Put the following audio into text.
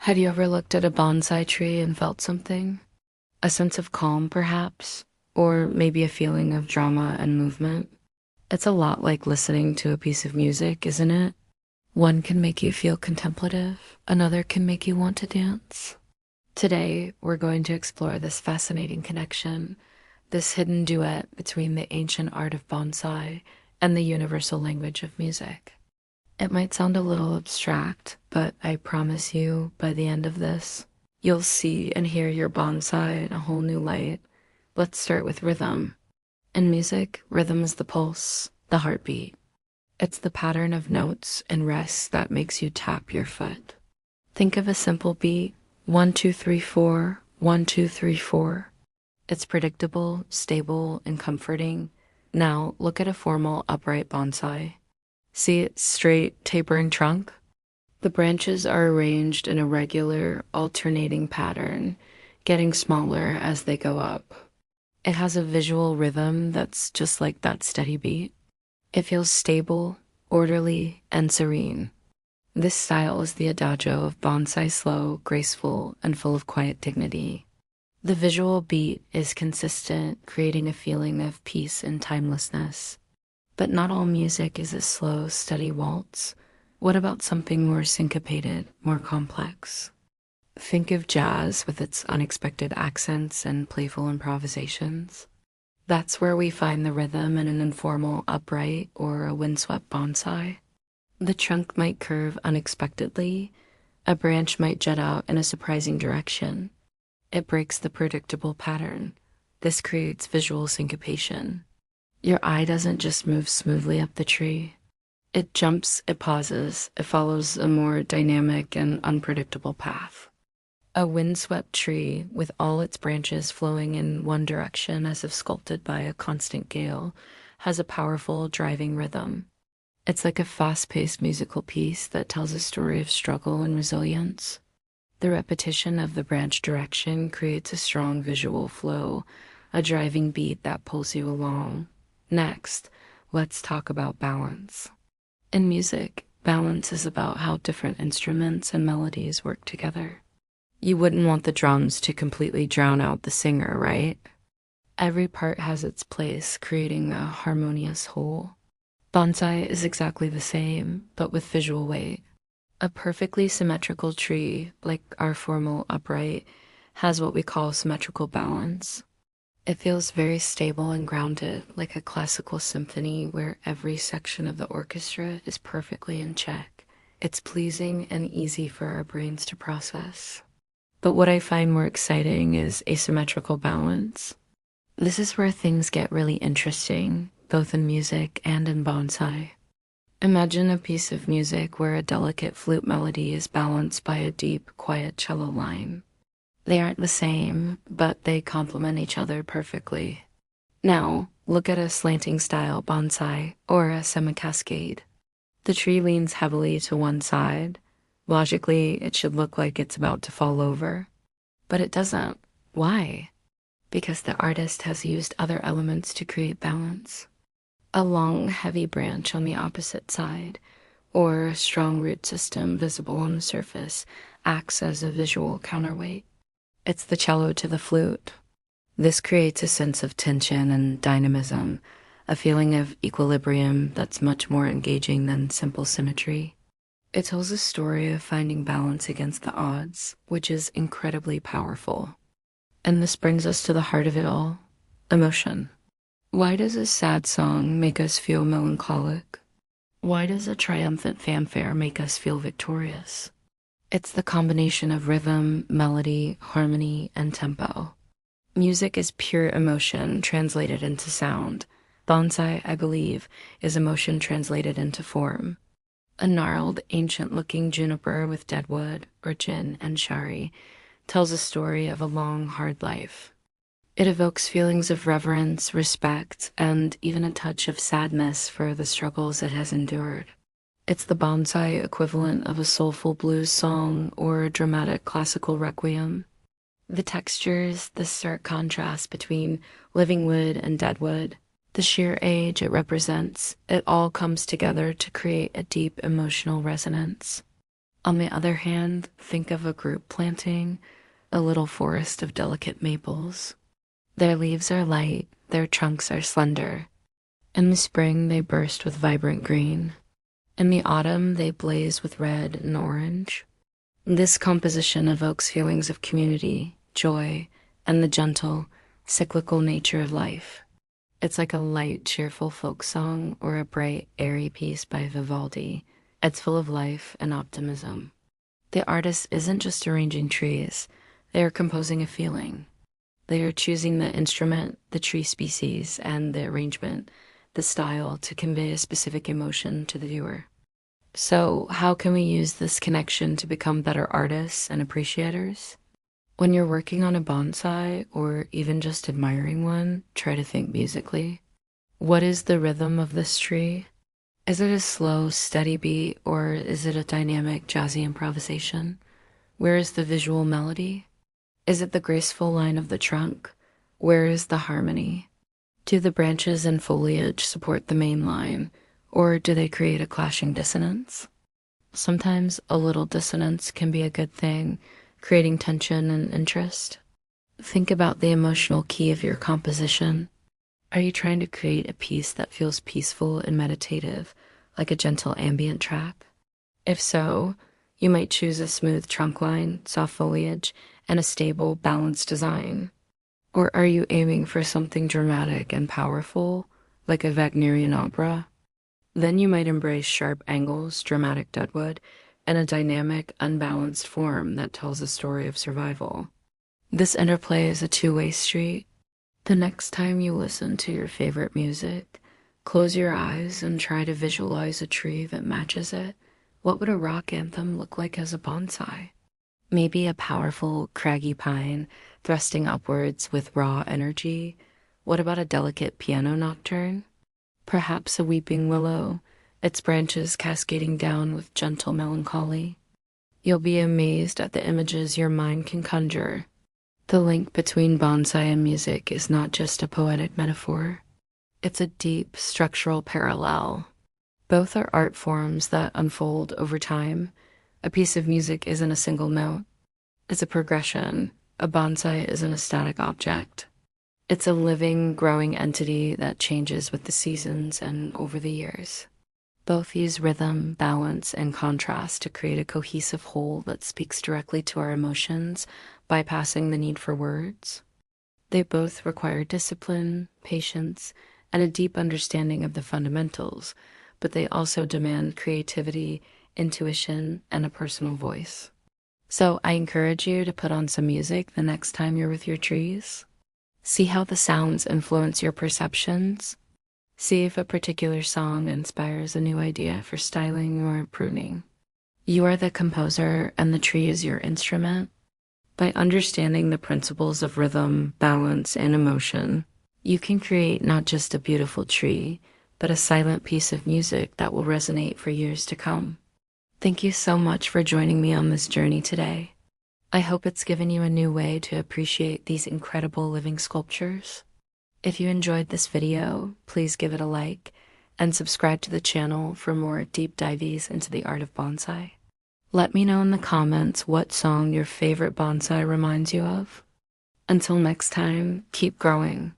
Had you ever looked at a bonsai tree and felt something? A sense of calm, perhaps? Or maybe a feeling of drama and movement? It's a lot like listening to a piece of music, isn't it? One can make you feel contemplative, another can make you want to dance. Today, we're going to explore this fascinating connection, this hidden duet between the ancient art of bonsai and the universal language of music. It might sound a little abstract, but I promise you, by the end of this, you'll see and hear your bonsai in a whole new light. Let's start with rhythm. In music, rhythm is the pulse, the heartbeat. It's the pattern of notes and rests that makes you tap your foot. Think of a simple beat, 1, 2, 3, 4, 1, 2, 3, 4. It's predictable, stable, and comforting. Now, look at a formal, upright bonsai. See its straight, tapering trunk? The branches are arranged in a regular, alternating pattern, getting smaller as they go up. It has a visual rhythm that's just like that steady beat. It feels stable, orderly, and serene. This style is the adagio of bonsai, slow, graceful, and full of quiet dignity. The visual beat is consistent, creating a feeling of peace and timelessness. But not all music is a slow, steady waltz. What about something more syncopated, more complex? Think of jazz with its unexpected accents and playful improvisations. That's where we find the rhythm in an informal upright or a windswept bonsai. The trunk might curve unexpectedly. A branch might jut out in a surprising direction. It breaks the predictable pattern. This creates visual syncopation. Your eye doesn't just move smoothly up the tree. It jumps, it pauses, it follows a more dynamic and unpredictable path. A windswept tree with all its branches flowing in one direction as if sculpted by a constant gale has a powerful driving rhythm. It's like a fast-paced musical piece that tells a story of struggle and resilience. The repetition of the branch direction creates a strong visual flow, a driving beat that pulls you along. Next, let's talk about balance. In music, balance is about how different instruments and melodies work together. You wouldn't want the drums to completely drown out the singer, right? Every part has its place, creating a harmonious whole. Bonsai is exactly the same, but with visual weight. A perfectly symmetrical tree, like our formal upright, has what we call symmetrical balance. It feels very stable and grounded, like a classical symphony where every section of the orchestra is perfectly in check. It's pleasing and easy for our brains to process. But what I find more exciting is asymmetrical balance. This is where things get really interesting, both in music and in bonsai. Imagine a piece of music where a delicate flute melody is balanced by a deep, quiet cello line. They aren't the same, but they complement each other perfectly. Now, look at a slanting style bonsai or a semi-cascade. The tree leans heavily to one side. Logically, it should look like it's about to fall over. But it doesn't. Why? Because the artist has used other elements to create balance. A long, heavy branch on the opposite side, or a strong root system visible on the surface, acts as a visual counterweight. It's the cello to the flute. This creates a sense of tension and dynamism, a feeling of equilibrium that's much more engaging than simple symmetry. It tells a story of finding balance against the odds, which is incredibly powerful. And this brings us to the heart of it all, emotion. Why does a sad song make us feel melancholic? Why does a triumphant fanfare make us feel victorious? It's the combination of rhythm, melody, harmony, and tempo. Music is pure emotion translated into sound. Bonsai, I believe, is emotion translated into form. A gnarled, ancient-looking juniper with deadwood, or jin and shari, tells a story of a long, hard life. It evokes feelings of reverence, respect, and even a touch of sadness for the struggles it has endured. It's the bonsai equivalent of a soulful blues song or a dramatic classical requiem. The textures, the stark contrast between living wood and dead wood, the sheer age it represents, it all comes together to create a deep emotional resonance. On the other hand, think of a group planting a little forest of delicate maples. Their leaves are light, their trunks are slender. In the spring, they burst with vibrant green. In the autumn, they blaze with red and orange. This composition evokes feelings of community, joy, and the gentle, cyclical nature of life. It's like a light, cheerful folk song or a bright, airy piece by Vivaldi. It's full of life and optimism. The artist isn't just arranging trees, they are composing a feeling. They are choosing the instrument, the tree species, and the arrangement, the style to convey a specific emotion to the viewer. So, how can we use this connection to become better artists and appreciators? When you're working on a bonsai or even just admiring one, try to think musically. What is the rhythm of this tree? Is it a slow, steady beat, or is it a dynamic, jazzy improvisation? Where is the visual melody? Is it the graceful line of the trunk? Where is the harmony? Do the branches and foliage support the main line, or do they create a clashing dissonance? Sometimes a little dissonance can be a good thing, creating tension and interest. Think about the emotional key of your composition. Are you trying to create a piece that feels peaceful and meditative, like a gentle ambient track? If so, you might choose a smooth trunk line, soft foliage, and a stable, balanced design. Or are you aiming for something dramatic and powerful, like a Wagnerian opera? Then you might embrace sharp angles, dramatic deadwood, and a dynamic, unbalanced form that tells a story of survival. This interplay is a two-way street. The next time you listen to your favorite music, close your eyes and try to visualize a tree that matches it. What would a rock anthem look like as a bonsai? Maybe a powerful, craggy pine thrusting upwards with raw energy. What about a delicate piano nocturne? Perhaps a weeping willow, its branches cascading down with gentle melancholy. You'll be amazed at the images your mind can conjure. The link between bonsai and music is not just a poetic metaphor. It's a deep structural parallel. Both are art forms that unfold over time. A piece of music isn't a single note. It's a progression. A bonsai isn't a static object. It's a living, growing entity that changes with the seasons and over the years. Both use rhythm, balance, and contrast to create a cohesive whole that speaks directly to our emotions, bypassing the need for words. They both require discipline, patience, and a deep understanding of the fundamentals, but they also demand creativity, intuition, and a personal voice. So I encourage you to put on some music the next time you're with your trees. See how the sounds influence your perceptions. See if a particular song inspires a new idea for styling or pruning. You are the composer and the tree is your instrument. By understanding the principles of rhythm, balance, and emotion, you can create not just a beautiful tree, but a silent piece of music that will resonate for years to come. Thank you so much for joining me on this journey today. I hope it's given you a new way to appreciate these incredible living sculptures. If you enjoyed this video, please give it a like and subscribe to the channel for more deep dives into the art of bonsai. Let me know in the comments what song your favorite bonsai reminds you of. Until next time, keep growing.